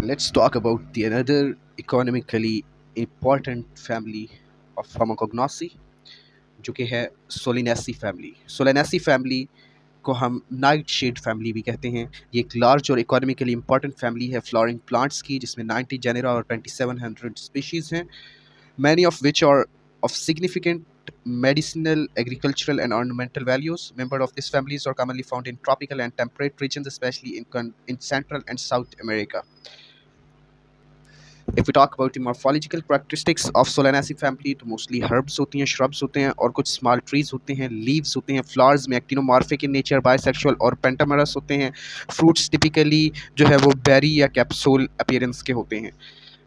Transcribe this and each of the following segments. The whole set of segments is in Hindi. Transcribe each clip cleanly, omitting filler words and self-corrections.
Let's talk about the another economically important family of Pharmacognosy, जो कि है सोलिनेसी फैमिली। सोलिनेसी फैमिली को हम नाइट शेड फैमिली भी कहते हैं। ये एक लार्ज और इकोनॉमिकली इंपॉर्टेंट फैमिली है फ्लोरिंग प्लांट्स की, जिसमें 90 जेनेरा और 2700 स्पीशीज़ हैं, many of which are of significant medicinal, agricultural, and ornamental values. Members of this families are commonly found in tropical and temperate regions, especially in Central and South America. If we talk about the morphological characteristics of Solanaceae family, तो mostly herbs होती हैं, shrubs होते हैं और कुछ small trees होते हैं, leaves होते हैं, flowers में actinomorphic in nature, bisexual और pentamerous होते हैं, fruits typically जो है वो berry या capsule appearance के होते हैं.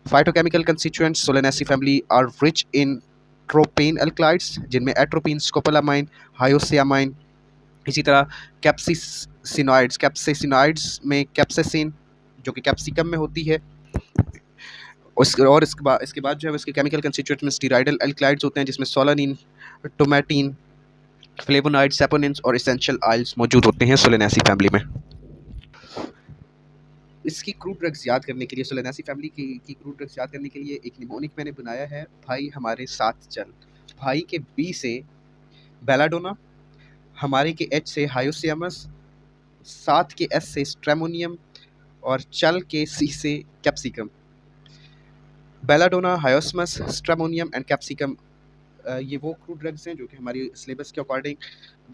Phytochemical constituents Solanaceae family are rich in tropane alkaloids, जिनमें atropine, scopolamine, hyoscyamine, इसी तरह कैप्सेसिनॉइड्स में कैप्सेसिन जो कि कैप्सिकम में होती है, इसके बाद जो है इसके केमिकल कंस्टिट्यूएंट्स में स्टीराइडल एल्कलाइड्स होते हैं, जिसमें सोलानिन, टोमेटिन, फ्लेवोनॉइड, सैपोनिन्स और एसेंशियल ऑयल्स मौजूद होते हैं सोलेनेसी फैमिली में। इसकी क्रूड ड्रग्स याद करने के लिए, सोलेनेसी फैमिली की क्रूड ड्रग्स याद करने के लिए एक निमोनिक मैंने बनाया है, भाई हमारे साथ चल। भाई के बी से बेलाडोना, हमारे के एच से हायोसियामस, साथ के एस से स्ट्रेमोनियम और चल के सी से capsicum. Belladonna, hyoscyamus, stramonium and capsicum ये वो क्रूड ड्रग्स हैं जो कि हमारी सिलेबस के अकॉर्डिंग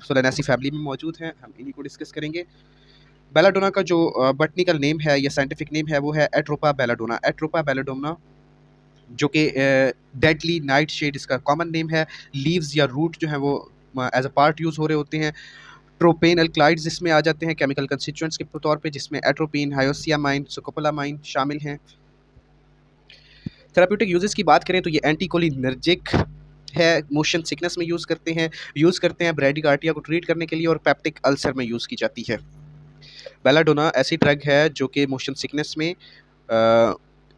सोलेनेसी फैमिली में मौजूद हैं। हम इन्हीं को डिस्कस करेंगे। बेलाडोना का जो बॉटनिकल नेम है या साइंटिफिक नेम है वो है एट्रोपा बेलाडोना। एट्रोपा बेलाडोना जो कि डेडली नाइट शेड इसका कॉमन नेम है। लीव्स या रूट जो है वो एज अ पार्ट यूज़ हो रहे होते हैं। ट्रोपेन एल्कलाइड्स इसमें आ जाते हैं केमिकल कंस्टिट्यूएंट्स के तौर पे, जिसमें एट्रोपिन, हायोसियामाइन, स्कोपोलामाइन शामिल हैं। थेराप्यूटिक यूजेस की बात करें तो ये एंटीकोलिनर्जिक है, मोशन सिकनेस में यूज़ करते हैं ब्रैडिकार्डिया को ट्रीट करने के लिए, और पेप्टिक अल्सर में यूज़ की जाती है। बेलाडोना ऐसी ड्रग है जो कि मोशन सिकनेस में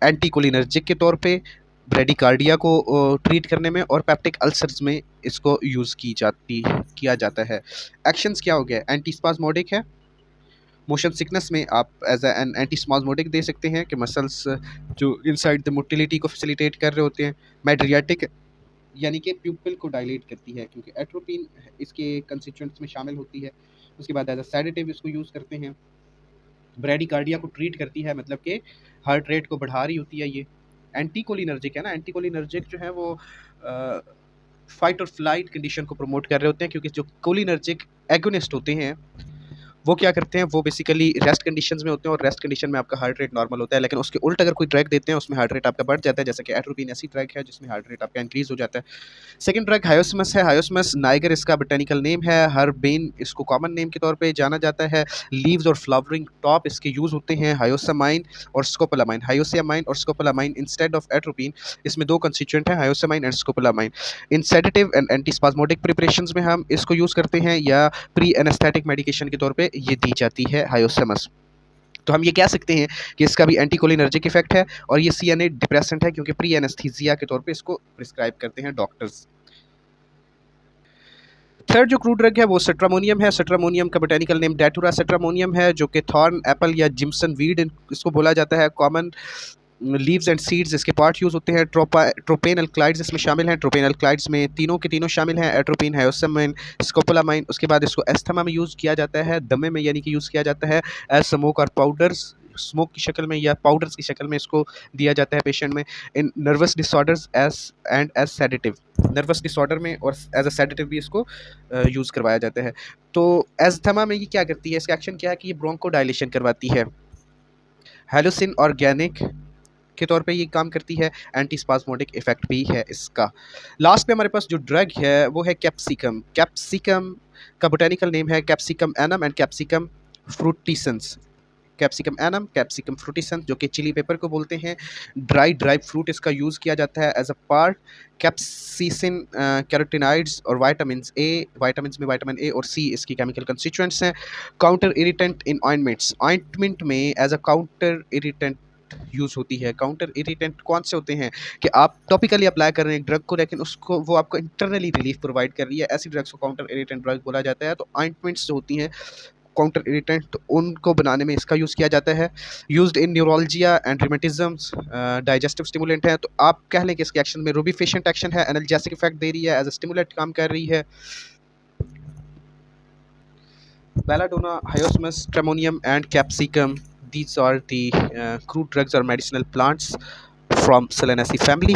एंटीकोलिनर्जिक के तौर पे, ब्रैडिकार्डिया को ट्रीट करने में और पेप्टिक अल्सर्स में इसको यूज़ किया जाता है। एक्शंस क्या हो गया? एंटीस्पाज्मोडिक है। मोशन सिकनेस में आप एज एन एंटीस्पाज्मोडिक दे सकते हैं कि मसल्स जो इनसाइड द मोटिलिटी को फैसिलिटेट कर रहे होते हैं। मेड्रियाटिक यानी कि प्यूपिल को डायलेट करती है, क्योंकि एट्रोपिन इसके कंस्टिट्यूएंट्स में शामिल होती है। उसके बाद एज अ सेडेटिव इसको यूज़ करते हैं। ब्रैडिकार्डिया को ट्रीट करती है, मतलब कि हार्ट रेट को बढ़ा रही होती है ये। एंटीकोलिनर्जिक है ना, एंटीकोलिनर्जिक जो है वो फाइट और फ्लाइट कंडीशन को प्रमोट कर रहे होते हैं, क्योंकि जो कोलिनर्जिक एगोनिस्ट होते हैं वो क्या करते हैं, वो बेसिकली रेस्ट कंडीशंस में होते हैं, और रेस्ट कंडीशन में आपका हार्ट रेट नॉर्मल होता है। लेकिन उसके उल्ट अगर कोई ड्रग देते हैं उसमें हार्ट रेट आपका बढ़ जाता है, जैसे कि एट्रोपिन ऐसी ड्रग है जिसमें हार्ट रेट आपका इंक्रीज हो जाता है। सेकंड ड्रग हायोसमस है। हायोसमस नाइगर इसका बोटेनिकल नेम है। हर्बेन इसको कॉमन नेम के तौर पे जाना जाता है। लीव्स और फ्लावरिंग टॉप इसके यूज़ होते हैं। हायोसामाइन और स्कोपोलामाइन, हायोसियामाइन और स्कोपोलामाइन इंस्टेड ऑफ एट्रोपिन, इसमें दो कंस्टिट्यूएंट हैं, हायोसामाइन एंड स्कोपोलामाइन। इन सेडेटिव एंड एंटीस्पाज्मोडिक प्रिपरेशंस में हम इसको यूज़ करते हैं, या प्री एनेस्थेटिक मेडिकेशन के तौर पे ये दी जाती है हायोसमस। तो हम ये कह सकते हैं कि इसका भी एंटीकोलिनर्जिक इफेक्ट है, और ये सीएनए डिप्रेसेंट है, क्योंकि प्री एनेस्थीसिया के तौर पे इसको प्रिस्क्राइब करते हैं डॉक्टर्स। थर्ड जो क्रूड ड्रग है वो सेट्रामोनियम है। सेट्रामोनियम का बोटेनिकल नेम डेटुरा सेट्रामोनियम है, जो कि थॉर्न एप्पल या जिम्सन वीड इसको बोला जाता है। कॉमन लीव्स एंड सीड्स इसके पार्ट यूज़ होते हैं। ट्रोपेन एल्कलाइड्स इसमें शामिल हैं। ट्रोपेन एल्कलाइड्स में तीनों के तीनों शामिल हैं, एट्रोपिन, हायोसामाइन, स्कोपोलामाइन। उसके बाद इसको एस्थमा में यूज़ किया जाता है, दमे में यानी कि यूज़ किया जाता है एज स्मोक और पाउडर्स, स्मोक की शक्ल में या पाउडर्स की शक्ल में इसको दिया जाता है पेशेंट में। In nervous disorders as sedative, nervous disorder में और एज अ सेडेटिव भी इसको यूज़ करवाया जाता है। तो एस्थमा में ये क्या करती है, इसका एक्शन क्या है कि ये ब्रोंको डायलेशन करवाती है। हेलोसिन ऑर्गेनिक के तौर पे ये काम करती है। एंटीस्पाज्मोडिक इफेक्ट भी है इसका। लास्ट पे हमारे पास जो ड्रग है वो है कैप्सिकम। कैप्सिकम का बोटेनिकल नेम है capsicum annuum and capsicum frutescens. Capsicum annuum, capsicum frutescens, जो कि चिली पेपर को बोलते हैं। ड्राई फ्रूट इसका यूज़ किया जाता है as a part. Capsaicin carotenoids और वाइटामिन में वाइटामिन ए और सी इसकी केमिकल कंस्टिट्यूएंट्स हैं। Counter irritant in ointments, ointment में as a counter irritant use होती है। काउंटर इरिटेंट कौन से होते हैं कि आप टॉपिकली अप्लाई कर रहे हैं एक ड्रग को, लेकिन उसको वो आपको इंटरनली रिलीफ प्रोवाइड कर रही है, ऐसी ड्रग्स को काउंटर इरिटेंट ड्रग बोला जाता है। तो ऑइंटमेंट्स जो होती हैं काउंटर इरिटेंट, उनको बनाने में इसका यूज़ किया जाता है। Used in neuralgia and rheumatisms, digestive stimulant है। तो आप कह लें कि इसके एक्शन में रूबिफिशिएंट एक्शन है, एनाल्जेसिक इफेक्ट दे रही है, एज अ स्टिमुलेंट काम कर रही है। Belladonna, Hyoscyamus, Stramonium, and Capsicum. These are the crude drugs or medicinal plants from Solanaceae family.